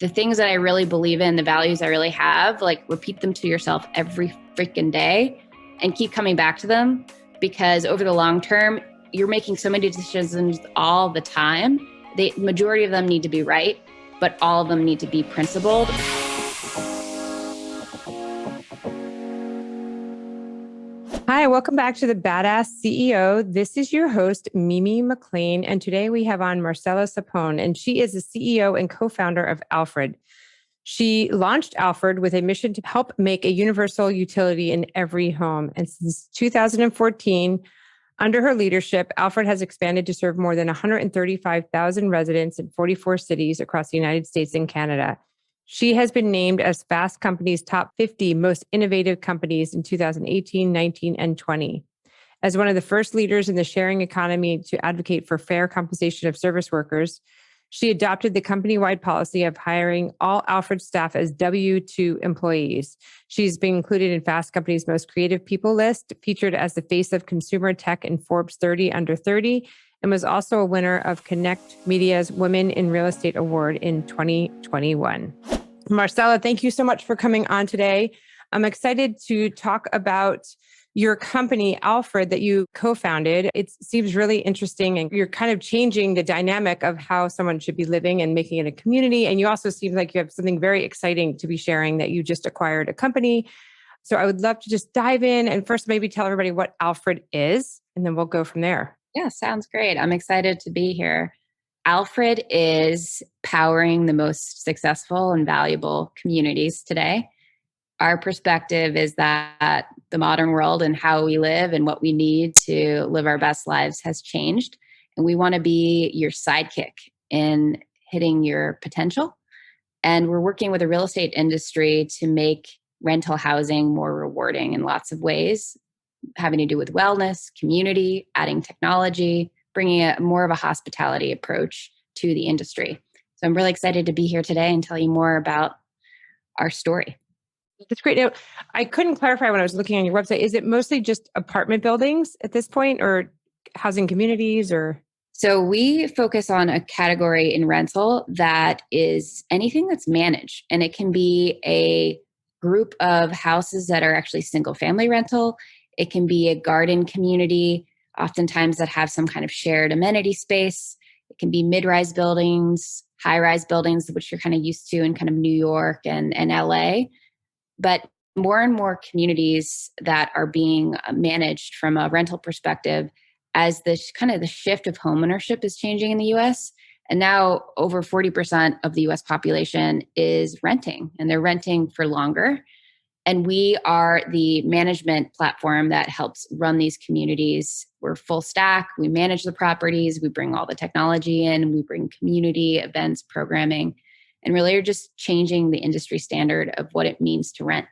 the things that I really believe in, the values I really have, like repeat them to yourself every freaking day and keep coming back to them, because over the long term, you're making so many decisions all the time. The majority of them need to be right, but all of them need to be principled. Hi, welcome back to the Badass CEO. This is your host, Mimi McLean, and today we have on Marcela Sapone, and she is the CEO and co-founder of Alfred. She launched Alfred with a mission to help make a universal utility in every home. And since 2014, under her leadership, Alfred has expanded to serve more than 135,000 residents in 44 cities across the United States and Canada. She has been named as Fast Company's top 50 most innovative companies in 2018, 19, and 20. As one of the first leaders in the sharing economy to advocate for fair compensation of service workers, she adopted the company-wide policy of hiring all Alfred staff as W-2 employees. She's been included in Fast Company's most creative people list, featured as the face of consumer tech in Forbes 30 under 30, and was also a winner of Connect Media's Women in Real Estate Award in 2021. Marcela, thank you so much for coming on today. I'm excited to talk about your company, Alfred, that you co-founded. It seems really interesting, and you're kind of changing the dynamic of how someone should be living and making it a community. And you also seem like you have something very exciting to be sharing, that you just acquired a company. So I would love to just dive in and first maybe tell everybody what Alfred is, and then we'll go from there. Yeah, sounds great. I'm excited to be here. Alfred is powering the most successful and valuable communities today. Our perspective is that the modern world and how we live and what we need to live our best lives has changed. And we want to be your sidekick in hitting your potential. And we're working with the real estate industry to make rental housing more rewarding in lots of ways, having to do with wellness, community, adding technology, bringing a more of a hospitality approach to the industry. So I'm really excited to be here today and tell you more about our story. That's great. Now, I couldn't clarify when I was looking on your website. Is it mostly just apartment buildings at this point, or housing communities, or? So we focus on a category in rental that is anything that's managed. And it can be a group of houses that are actually single family rental. It can be a garden community, oftentimes that have some kind of shared amenity space. It can be mid-rise buildings, high-rise buildings, which you're kind of used to in kind of New York and LA. But more and more communities that are being managed from a rental perspective, as this kind of the shift of homeownership is changing in the US. And now over 40% of the US population is renting, and they're renting for longer. And we are the management platform that helps run these communities. We're full stack. We manage the properties. We bring all the technology in. We bring community events, programming, and really are just changing the industry standard of what it means to rent.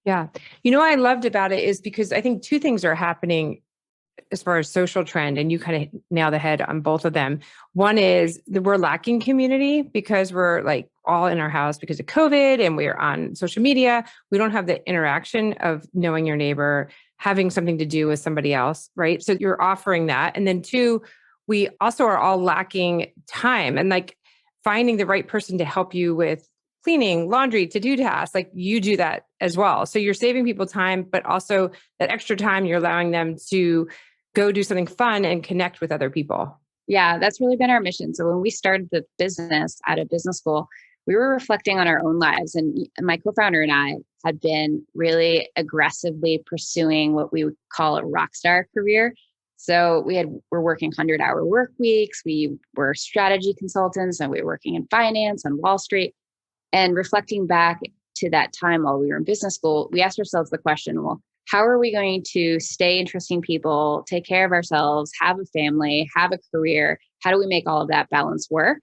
Yeah. You know what I loved about it is because I think two things are happening as far as social trend, and you kind of nail the head on both of them. One is that we're lacking community because we're like all in our house because of COVID, and we're on social media. We don't have the interaction of knowing your neighbor, having something to do with somebody else, right? So you're offering that. And then two, we also are all lacking time and like finding the right person to help you with cleaning, laundry, to-do tasks. Like you do that as well. So you're saving people time, but also that extra time you're allowing them to go do something fun and connect with other people. Yeah, that's really been our mission. So when we started the business out of business school, we were reflecting on our own lives. And my co-founder and I had been really aggressively pursuing what we would call a rock star career. So we're working 100-hour work weeks. We were strategy consultants, and we were working in finance on Wall Street. And reflecting back to that time while we were in business school, we asked ourselves the question, well, how are we going to stay interesting people, take care of ourselves, have a family, have a career? How do we make all of that balance work?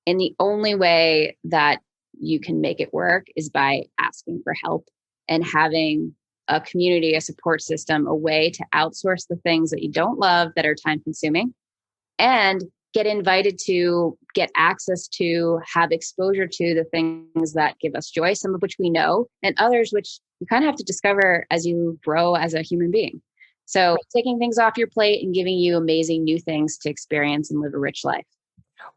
And the only way that you can make it work is by asking for help and having a community, a support system, a way to outsource the things that you don't love that are time consuming, and get invited to get access to, have exposure to the things that give us joy, some of which we know, and others which you kind of have to discover as you grow as a human being. So taking things off your plate and giving you amazing new things to experience and live a rich life.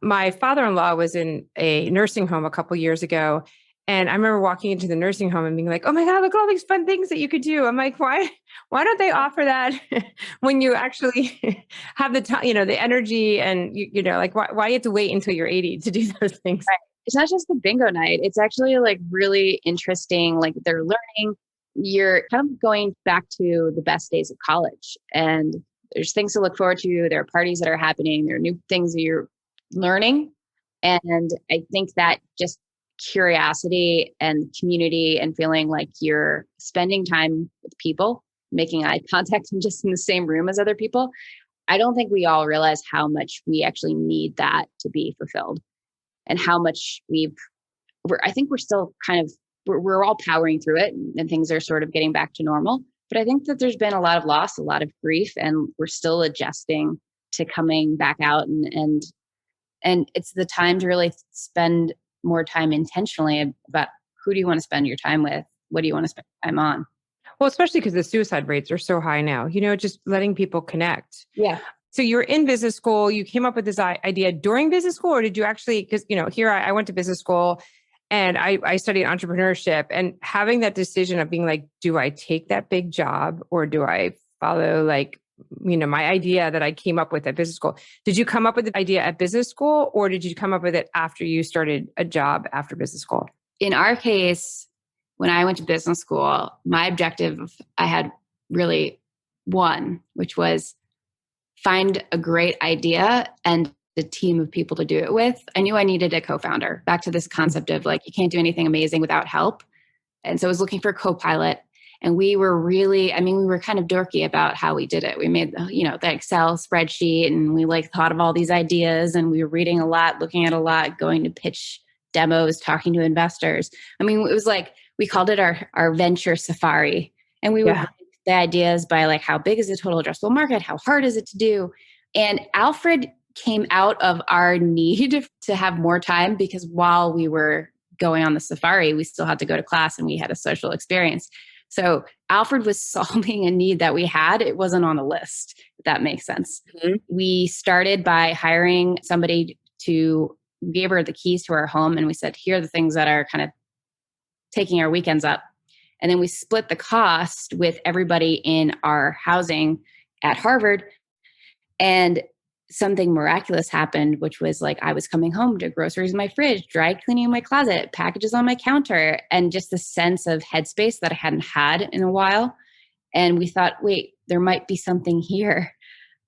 My father-in-law was in a nursing home a couple years ago. And I remember walking into the nursing home and being like, oh my God, look at all these fun things that you could do. I'm like, why don't they offer that when you actually have the time, the energy and like why do you have to wait until you're 80 to do those things? Right. It's not just the bingo night. It's actually like really interesting. Like they're learning, you're kind of going back to the best days of college, and there's things to look forward to. There are parties that are happening. There are new things that you're learning. And I think that just curiosity and community and feeling like you're spending time with people, making eye contact and just in the same room as other people. I don't think we all realize how much we actually need that to be fulfilled, and how much I think we're still kind of, we're all powering through it, and things are sort of getting back to normal. But I think that there's been a lot of loss, a lot of grief, and we're still adjusting to coming back out. And it's the time to really spend more time intentionally about who do you want to spend your time with? What do you want to spend time on? Well, especially because the suicide rates are so high now, just letting people connect. Yeah. So you were in business school, you came up with this idea during business school, or did you actually, because, here I went to business school and I studied entrepreneurship, and having that decision of being like, do I take that big job or do I follow my idea that I came up with at business school? Did you come up with the idea at business school, or did you come up with it after you started a job after business school? In our case, when I went to business school, my objective, I had really one, which was find a great idea and the team of people to do it with. I knew I needed a co-founder. Back to this concept of like, you can't do anything amazing without help. And so I was looking for a co-pilot. And we were really, we were kind of dorky about how we did it. We made, the Excel spreadsheet, and we thought of all these ideas, and we were reading a lot, looking at a lot, going to pitch demos, talking to investors. It was like, we called it our venture safari. And we would rank the ideas by like, how big is the total addressable market? How hard is it to do? And Alfred came out of our need to have more time, because while we were going on the safari, we still had to go to class and we had a social experience. So Alfred was solving a need that we had. It wasn't on the list, if that makes sense. Mm-hmm. We started by hiring somebody to give her the keys to our home. And we said, here are the things that are kind of taking our weekends up. And then we split the cost with everybody in our housing at Harvard. And something miraculous happened, which was like, I was coming home to groceries in my fridge, dry cleaning in my closet, packages on my counter, and just the sense of headspace that I hadn't had in a while. And we thought, wait, there might be something here.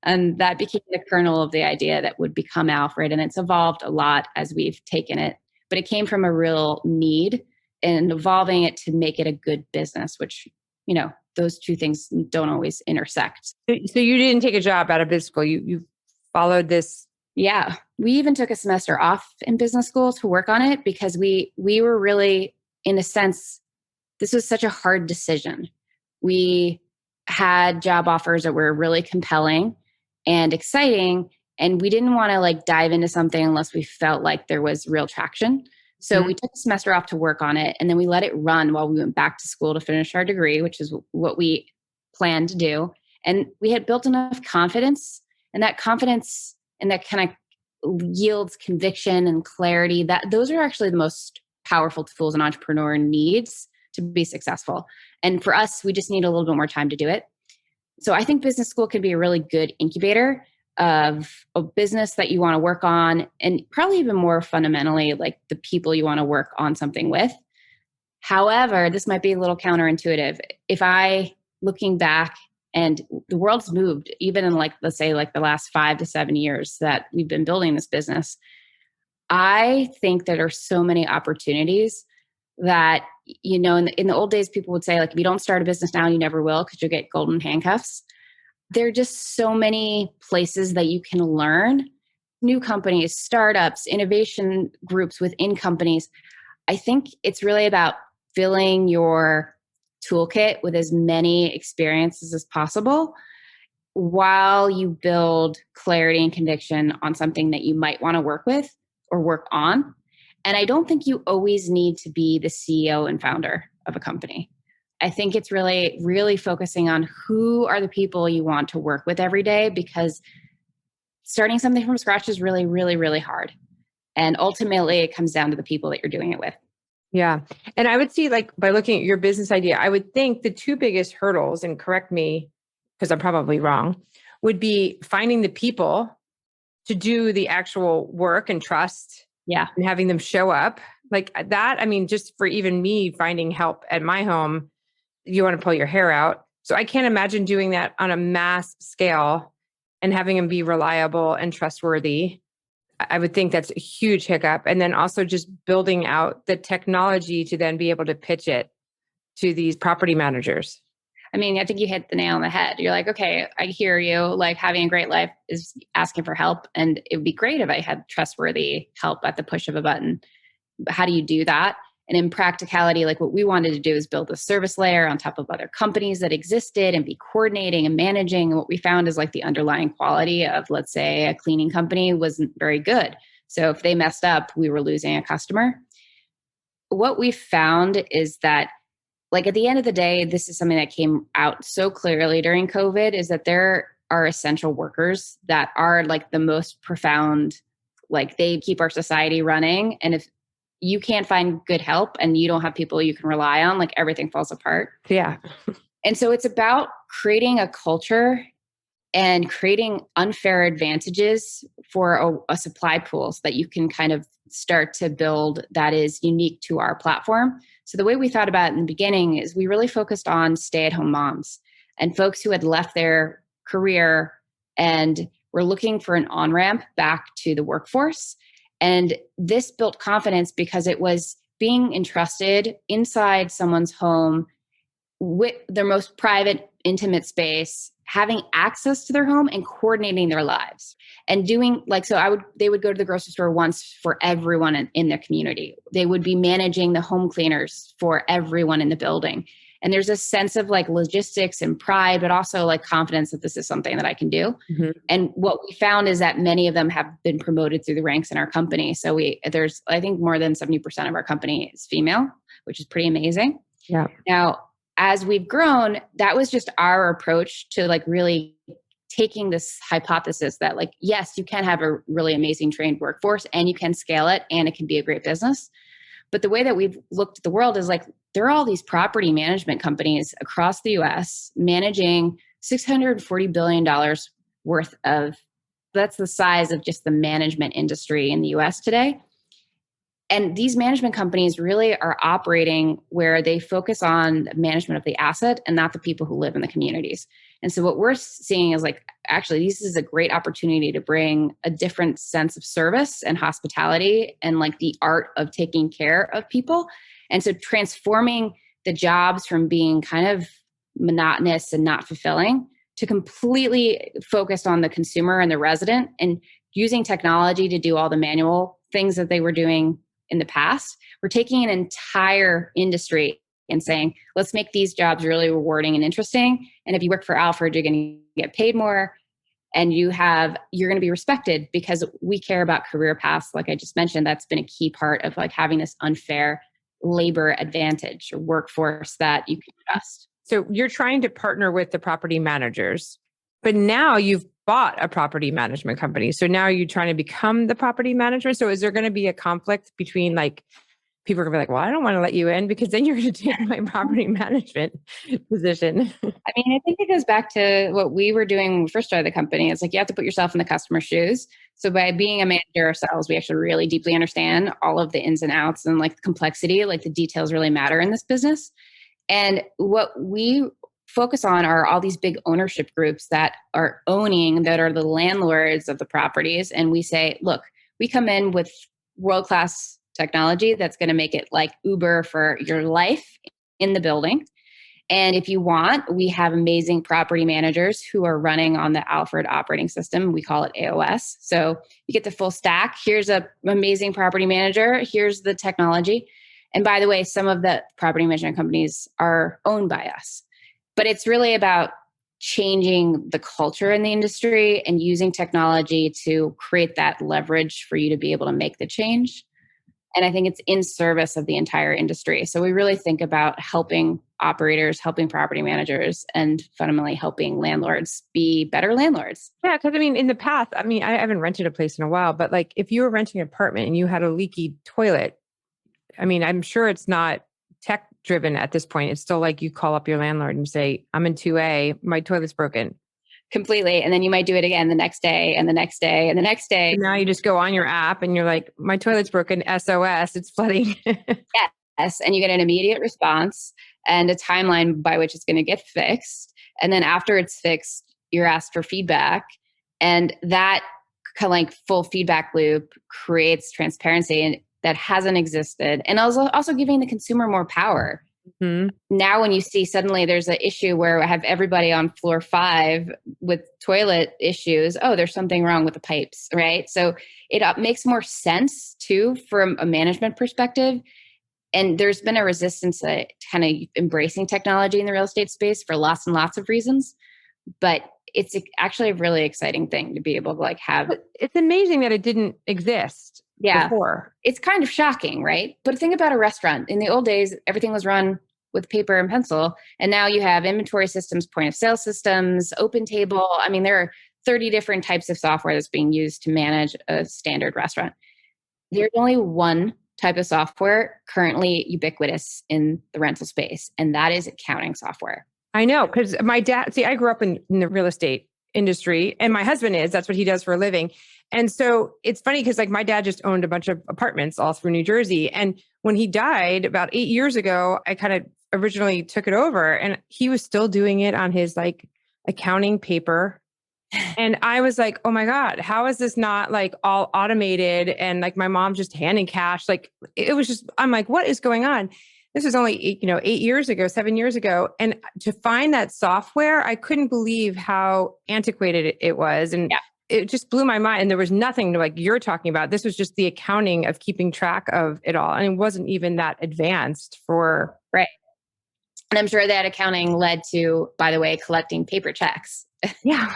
And that became the kernel of the idea that would become Alfred. And it's evolved a lot as we've taken it, but it came from a real need, and evolving it to make it a good business, which, those two things don't always intersect. So you didn't take a job out of business school. You followed this. Yeah. We even took a semester off in business school to work on it, because we were really, in a sense, this was such a hard decision. We had job offers that were really compelling and exciting, and we didn't want to dive into something unless we felt like there was real traction. So we took a semester off to work on it, and then we let it run while we went back to school to finish our degree, which is what we planned to do. And we had built enough confidence, and that confidence and that kind of yields conviction and clarity. That those are actually the most powerful tools an entrepreneur needs to be successful. And for us, we just need a little bit more time to do it. So I think business school can be a really good incubator of a business that you want to work on, and probably even more fundamentally, like the people you want to work on something with. However, this might be a little counterintuitive. If looking back, and the world's moved, even in let's say the last 5 to 7 years that we've been building this business, I think there are so many opportunities that, in the old days, people would say, if you don't start a business now, you never will, because you'll get golden handcuffs. There are just so many places that you can learn, new companies, startups, innovation groups within companies. I think it's really about filling your toolkit with as many experiences as possible while you build clarity and conviction on something that you might want to work with or work on. And I don't think you always need to be the CEO and founder of a company. I think it's really, really focusing on who are the people you want to work with every day, because starting something from scratch is really, really, really hard. And ultimately, it comes down to the people that you're doing it with. Yeah. And I would see, like, by looking at your business idea, I would think the two biggest hurdles, and correct me because I'm probably wrong, would be finding the people to do the actual work and trust. Yeah. And having them show up like that. I mean, just for even me finding help at my home, you want to pull your hair out. So I can't imagine doing that on a mass scale and having them be reliable and trustworthy. I would think that's a huge hiccup. And then also just building out the technology to then be able to pitch it to these property managers. I mean, I think you hit the nail on the head. You're like, okay, I hear you. Like, having a great life is asking for help. And it would be great if I had trustworthy help at the push of a button. But how do you do that? And in practicality, like, what we wanted to do is build a service layer on top of other companies that existed and be coordinating and managing. And what we found is, like, the underlying quality of, let's say, a cleaning company wasn't very good. So if they messed up, we were losing a customer. What we found is that, like, at the end of the day, this is something that came out so clearly during COVID, is that there are essential workers that are, like, the most profound, like, they keep our society running. And if you can't find good help and you don't have people you can rely on, like, everything falls apart. Yeah. And so it's about creating a culture and creating unfair advantages for a supply pool so that you can kind of start to build that is unique to our platform. So the way we thought about it in the beginning is we really focused on stay-at-home moms and folks who had left their career and were looking for an on-ramp back to the workforce. And this built confidence because it was being entrusted inside someone's home with their most private, intimate space, having access to their home and coordinating their lives and doing, like, so they would go to the grocery store once for everyone in their community. They would be managing the home cleaners for everyone in the building. And there's a sense of, like, logistics and pride, but also, like, confidence that this is something that I can do. Mm-hmm. And what we found is that many of them have been promoted through the ranks in our company. So there's, I think, more than 70% of our company is female, which is pretty amazing. Yeah. Now, as we've grown, that was just our approach to, like, really taking this hypothesis that, like, yes, you can have a really amazing trained workforce and you can scale it and it can be a great business. But the way that we've looked at the world is, like, there are all these property management companies across the US managing $640 billion worth of, that's the size of just the management industry in the US today. And these management companies really are operating where they focus on management of the asset and not the people who live in the communities. And so what we're seeing is, like, actually, this is a great opportunity to bring a different sense of service and hospitality and, like, the art of taking care of people. And so transforming the jobs from being kind of monotonous and not fulfilling to completely focused on the consumer and the resident, and using technology to do all the manual things that they were doing in the past. We're taking an entire industry and saying, let's make these jobs really rewarding and interesting. And if you work for Alfred, you're going to get paid more and you're going to be respected, because we care about career paths. Like I just mentioned, that's been a key part of, like, having this unfair labor advantage or workforce that you can trust. So you're trying to partner with the property managers, but now you've bought a property management company. So now you're trying to become the property manager. So is there going to be a conflict between, like, people are going to be like, well, I don't want to let you in because then you're going to take my property management position. I mean, I think it goes back to what we were doing when we first started the company. It's like, you have to put yourself in the customer's shoes. So by being a manager ourselves, we actually really deeply understand all of the ins and outs and, like, the complexity, like, the details really matter in this business. And what we focus on are all these big ownership groups that are the landlords of the properties. And we say, look, we come in with world-class technology that's going to make it like Uber for your life in the building. And if you want, we have amazing property managers who are running on the Alfred operating system. We call it AOS. So you get the full stack. Here's an amazing property manager. Here's the technology. And by the way, some of the property management companies are owned by us. But it's really about changing the culture in the industry and using technology to create that leverage for you to be able to make the change. And I think it's in service of the entire industry. So we really think about helping operators, helping property managers, and fundamentally helping landlords be better landlords. Yeah, because I mean, in the past, I mean, I haven't rented a place in a while, but like if you were renting an apartment and you had a leaky toilet, I mean, I'm sure it's not tech driven at this point. It's still like you call up your landlord and say, I'm in 2A, my toilet's broken. Completely. And then you might do it again the next day and the next day and the next day. And now you just go on your app and you're like, my toilet's broken, SOS, it's flooding. Yes. And you get an immediate response and a timeline by which it's going to get fixed. And then after it's fixed, you're asked for feedback. And that kind of like full feedback loop creates transparency and that hasn't existed. And also giving the consumer more power. Mm-hmm. Now, when you see suddenly there's an issue where I have everybody on floor 5 with toilet issues, oh, there's something wrong with the pipes, right? So it makes more sense too from a management perspective. And there's been a resistance to kind of embracing technology in the real estate space for lots and lots of reasons. But it's actually a really exciting thing to be able to like have. But it's amazing that it didn't exist. Before. It's kind of shocking, right? But think about a restaurant. In the old days, everything was run with paper and pencil. And now you have inventory systems, point of sale systems, open table. I mean, there are 30 different types of software that's being used to manage a standard restaurant. There's only one type of software currently ubiquitous in the rental space, and that is accounting software. I know, because my dad, I grew up in the real estate industry and my husband that's what he does for a living. And so it's funny because like my dad just owned a bunch of apartments all through New Jersey. And when he died about 8 years ago, I kind of originally took it over and he was still doing it on his like accounting paper. And I was like, oh my God, how is this not like all automated? And like my mom just handing cash, like it was just, I'm like, what is going on? This was only, 8 years ago, 7 years ago. And to find that software, I couldn't believe how antiquated it was. And it just blew my mind. And there was nothing like you're talking about. This was just the accounting of keeping track of it all. And it wasn't even that advanced for. Right. And I'm sure that accounting led to, by the way, collecting paper checks. Yeah,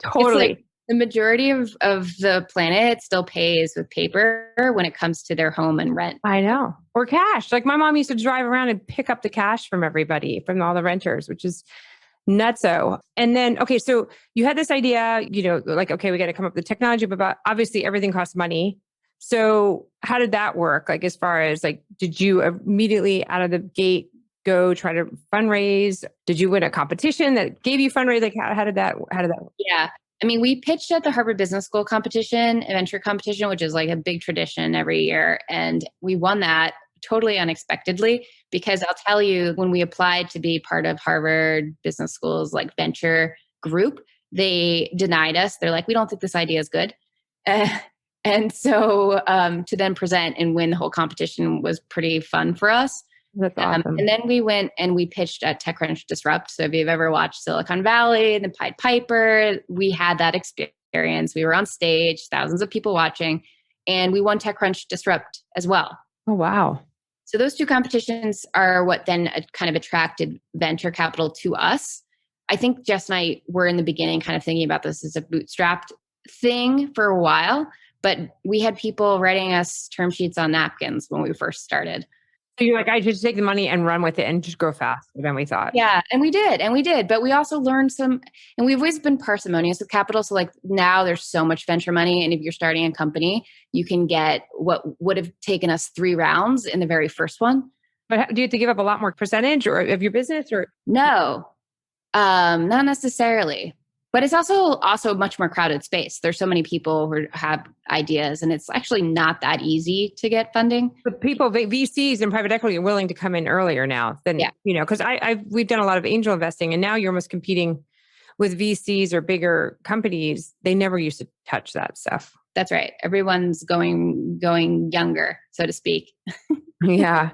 totally. Like the majority of the planet still pays with paper when it comes to their home and rent. I know. Or cash. Like my mom used to drive around and pick up the cash from everybody, from all the renters, which is nutso. And then, okay, so you had this idea, like, okay, we got to come up with the technology, but obviously everything costs money. So how did that work? Like, as far as like, did you immediately out of the gate go try to fundraise? Did you win a competition that gave you fundraise? Like, how did that work? Yeah. I mean, we pitched at the Harvard Business School competition, a venture competition, which is like a big tradition every year. And we won that totally unexpectedly, because I'll tell you, when we applied to be part of Harvard Business School's like venture group, they denied us. They're like, we don't think this idea is good. And so to then present and win the whole competition was pretty fun for us. That's awesome. And then we went and we pitched at TechCrunch Disrupt. So if you've ever watched Silicon Valley, the Pied Piper, we had that experience. We were on stage, thousands of people watching, and we won TechCrunch Disrupt as well. Oh, wow. So those two competitions are what then kind of attracted venture capital to us. I think Jess and I were in the beginning kind of thinking about this as a bootstrapped thing for a while, but we had people writing us term sheets on napkins when we first started. So you're like, I just take the money and run with it and just grow faster than we thought. Yeah. And we did. But we also learned and we've always been parsimonious with capital. So like now there's so much venture money. And if you're starting a company, you can get what would have taken us 3 rounds in the very first one. But do you have to give up a lot more percentage or of your business or? No, not necessarily. But it's also a much more crowded space. There's so many people who have ideas, and it's actually not that easy to get funding. But people, VCs and private equity are willing to come in earlier now than, because we've done a lot of angel investing, and now you're almost competing with VCs or bigger companies. They never used to touch that stuff. That's right. Everyone's going younger, so to speak. Yeah.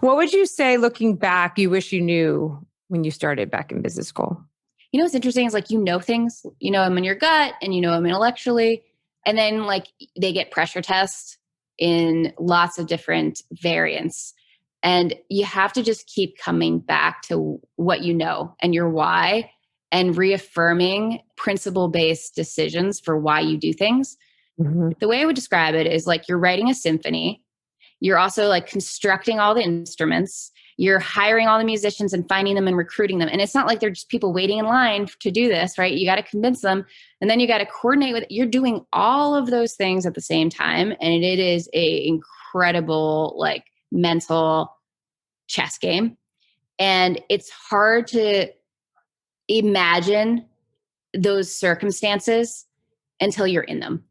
What would you say, looking back, you wish you knew when you started back in business school? What's interesting is like, things, them in your gut and them intellectually. And then like they get pressure tests in lots of different variants. And you have to just keep coming back to what you know and your why, and reaffirming principle-based decisions for why you do things. Mm-hmm. The way I would describe it is like you're writing a symphony You're also like constructing all the instruments. You're hiring all the musicians and finding them and recruiting them. And it's not like they're just people waiting in line to do this, right? You got to convince them. And then you got to coordinate with, you're doing all of those things at the same time. And it is a incredible, like, mental chess game. And it's hard to imagine those circumstances until you're in them.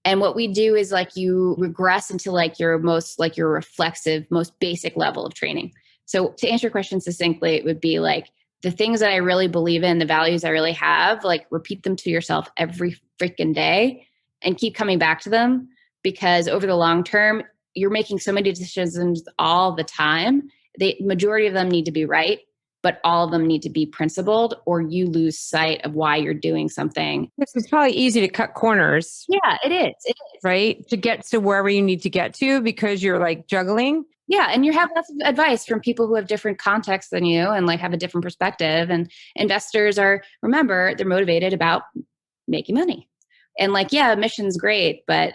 And what we do is like you regress into like your reflexive, most basic level of training. So to answer your question succinctly, it would be like the things that I really believe in, the values I really have, like repeat them to yourself every freaking day and keep coming back to them, because over the long term, you're making so many decisions all the time. The majority of them need to be right, but all of them need to be principled, or you lose sight of why you're doing something. It's probably easy to cut corners. Yeah, it is. It is. Right? To get to wherever you need to get to, because you're like juggling. Yeah. And you have lots of advice from people who have different contexts than you and like have a different perspective. And investors remember, they're motivated about making money. And like, yeah, mission's great, but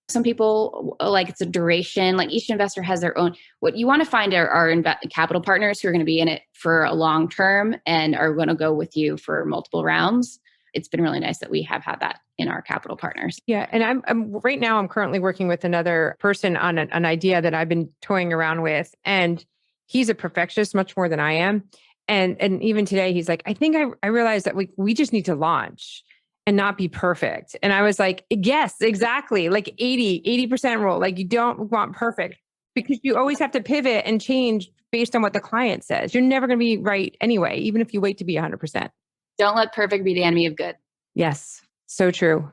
some people like it's a duration. Like each investor has their own. What you want to find are capital partners who are going to be in it for a long term and are going to go with you for multiple rounds. It's been really nice that we have had that in our capital partners. Yeah, and I'm right now. I'm currently working with another person on an idea that I've been toying around with, and he's a perfectionist much more than I am. And even today, he's like, I think I realized that we just need to launch and not be perfect. And I was like, yes, exactly. Like 80% rule. Like you don't want perfect, because you always have to pivot and change based on what the client says. You're never going to be right anyway, even if you wait to be 100%. Don't let perfect be the enemy of good. Yes, so true.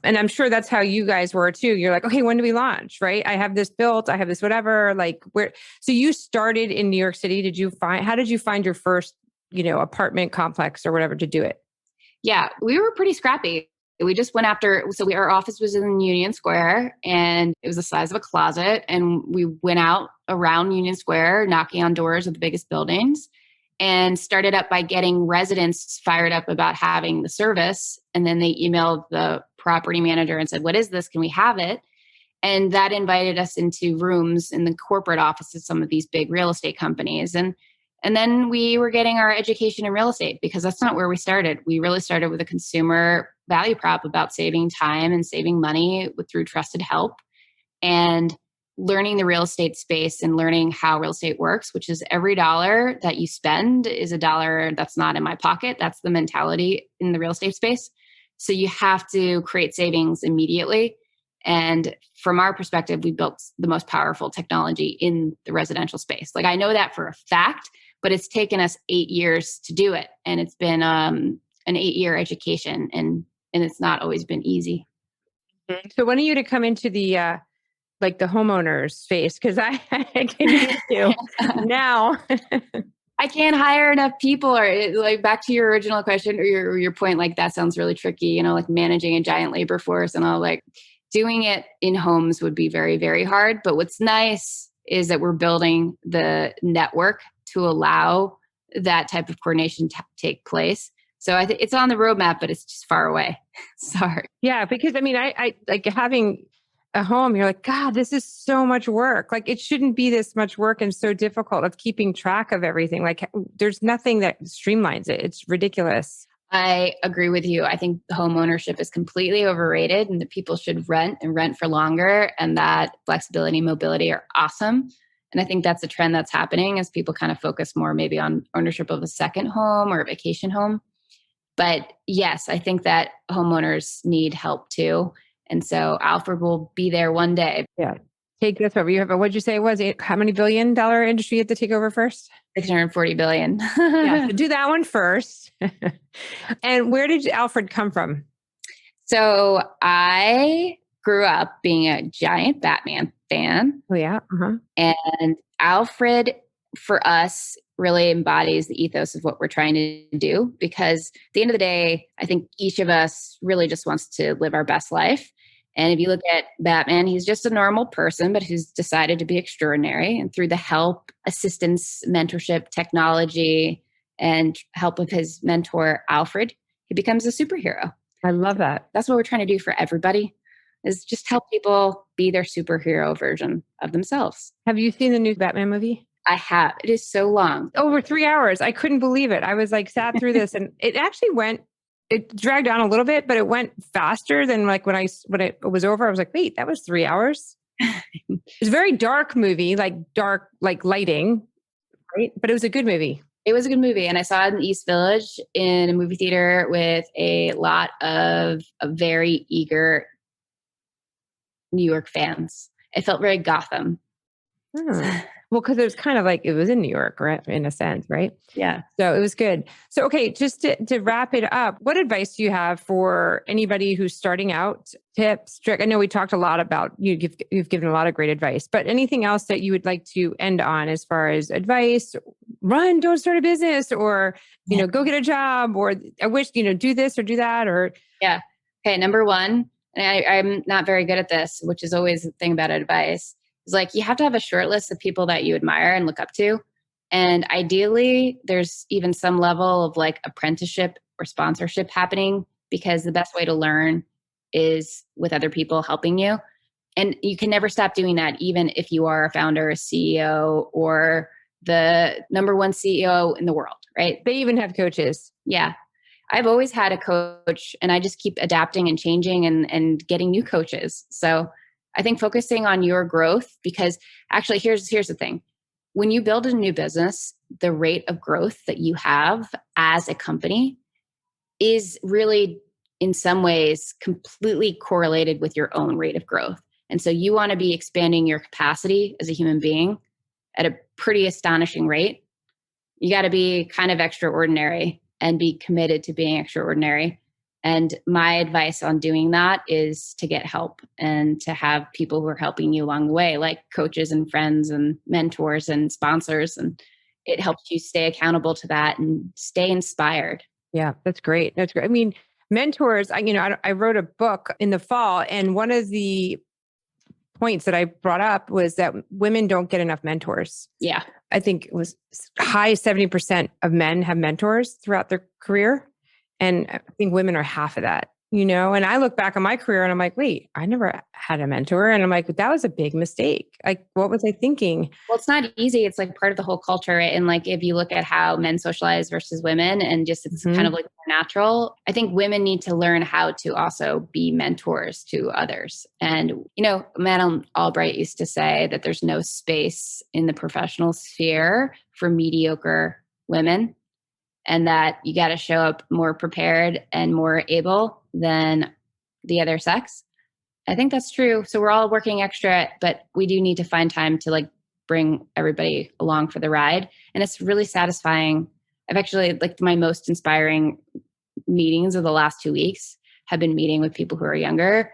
And I'm sure that's how you guys were too. You're like, okay, when do we launch? Right? I have this built, I have this whatever, like where, so you started in New York City. How did you find your first, apartment complex or whatever to do it? Yeah, we were pretty scrappy. We just went after, our office was in Union Square and it was the size of a closet. And we went out around Union Square, knocking on doors of the biggest buildings, and started up by getting residents fired up about having the service. And then they emailed the property manager and said, what is this? Can we have it? And that invited us into rooms in the corporate offices of some of these big real estate companies. And then we were getting our education in real estate, because that's not where we started. We really started with a consumer value prop about saving time and saving money through trusted help, and learning the real estate space and learning how real estate works, which is every dollar that you spend is a dollar that's not in my pocket. That's the mentality in the real estate space. So you have to create savings immediately. And from our perspective, we built the most powerful technology in the residential space. Like I know that for a fact, but it's taken us 8 years to do it. And it's been an 8-year education, and it's not always been easy. So when are you to come into the like the homeowners space? Because I can use you now. I can't hire enough people. Or like back to your original question or your point, like that sounds really tricky, like managing a giant labor force and all. Like doing it in homes would be very, very hard. But what's nice is that we're building the network to allow that type of coordination to take place. So I think it's on the roadmap, but it's just far away. Sorry. Yeah, because I like having a home, you're like, God, this is so much work. Like it shouldn't be this much work and so difficult of keeping track of everything. Like there's nothing that streamlines it. It's ridiculous. I agree with you. I think home ownership is completely overrated, and that people should rent and rent for longer, and that flexibility and mobility are awesome. And I think that's a trend that's happening as people kind of focus more maybe on ownership of a second home or a vacation home. But yes, I think that homeowners need help too. And so Alfred will be there one day. Yeah. Take this over. You have what'd you say it was? How many $1 billion industry you have to take over first? 640 billion. Yeah. So do that one first. And where did Alfred come from? So I grew up being a giant Batman fan. Oh yeah. Uh-huh. And Alfred for us really embodies the ethos of what we're trying to do, because at the end of the day, I think each of us really just wants to live our best life. And if you look at Batman, he's just a normal person, but who's decided to be extraordinary. And through the help, assistance, mentorship, technology, and help of his mentor, Alfred, he becomes a superhero. I love that. That's what we're trying to do for everybody. is just help people be their superhero version of themselves. Have you seen the new Batman movie? I have. It is so long. Over 3 hours. I couldn't believe it. I was like sat through this and it actually it dragged on a little bit, but it went faster than like when it was over. I was like, wait, that was 3 hours. It's a very dark movie, like dark, like lighting, right? But it was a good movie. It was a good movie. And I saw it in the East Village in a movie theater with a lot of very eager New York fans. It felt very Gotham. Well, because it was kind of like, it was in New York, right? In a sense, right? Yeah. So it was good. So, okay, just to wrap it up, what advice do you have for anybody who's starting out? Tips, trick? I know we talked a lot about, you've given a lot of great advice, but anything else that you would like to end on as far as advice? Run, don't start a business, or, go get a job, or I wish, do this or do that, or. Yeah. Okay. Number one, and I'm not very good at this, which is always the thing about advice. It's like you have to have a short list of people that you admire and look up to. And ideally, there's even some level of like apprenticeship or sponsorship happening, because the best way to learn is with other people helping you. And you can never stop doing that, even if you are a founder, a CEO, or the number one CEO in the world, right? They even have coaches. Yeah. I've always had a coach, and I just keep adapting and changing and getting new coaches. So I think focusing on your growth, because actually here's the thing. When you build a new business, the rate of growth that you have as a company is really in some ways completely correlated with your own rate of growth. And so you want to be expanding your capacity as a human being at a pretty astonishing rate. You got to be kind of extraordinary and be committed to being extraordinary. And my advice on doing that is to get help and to have people who are helping you along the way, like coaches and friends and mentors and sponsors. And it helps you stay accountable to that and stay inspired. Yeah, that's great. That's great. I mean, mentors, I wrote a book in the fall, and one of the points that I brought up was that women don't get enough mentors. Yeah. I think it was high 70% of men have mentors throughout their career. And I think women are half of that, and I look back on my career and I'm like, wait, I never had a mentor. And I'm like, that was a big mistake. Like, what was I thinking? Well, it's not easy. It's like part of the whole culture. Right? And like, if you look at how men socialize versus women, and just it's kind of like more natural. I think women need to learn how to also be mentors to others. And, Madeleine Albright used to say that there's no space in the professional sphere for mediocre women, and that you got to show up more prepared and more able than the other sex. I think that's true. So we're all working extra, but we do need to find time to like bring everybody along for the ride. And it's really satisfying. I've actually, like, my most inspiring meetings of the last 2 weeks have been meeting with people who are younger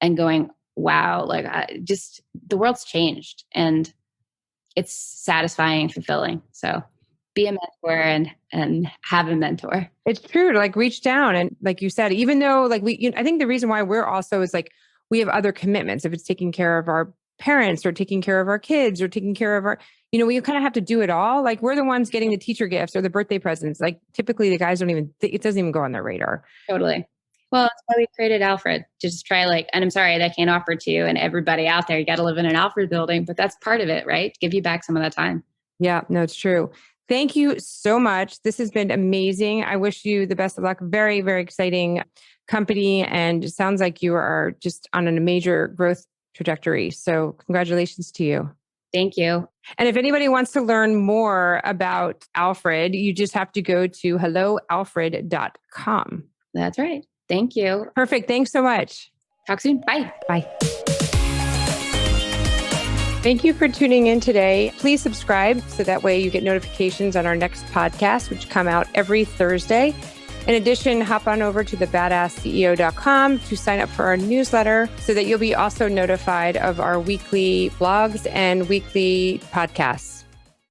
and going, wow, like just the world's changed, and it's satisfying and fulfilling. So be a mentor and have a mentor. It's true to like reach down. And like you said, even though like I think the reason why we're also is like, we have other commitments. If it's taking care of our parents or taking care of our kids or taking care of our, we kind of have to do it all. Like, we're the ones getting the teacher gifts or the birthday presents. Like, typically the guys it doesn't even go on their radar. Totally. Well, that's why we created Alfred, to just try and I'm sorry that I can't offer to you and everybody out there, you got to live in an Alfred building, but that's part of it, right? To give you back some of that time. Yeah, no, it's true. Thank you so much. This has been amazing. I wish you the best of luck. Very, very exciting company. And it sounds like you are just on a major growth trajectory. So congratulations to you. Thank you. And if anybody wants to learn more about Alfred, you just have to go to helloalfred.com. That's right. Thank you. Perfect. Thanks so much. Talk soon. Bye. Bye. Thank you for tuning in today. Please subscribe so that way you get notifications on our next podcast, which come out every Thursday. In addition, hop on over to thebadassceo.com to sign up for our newsletter so that you'll be also notified of our weekly blogs and weekly podcasts.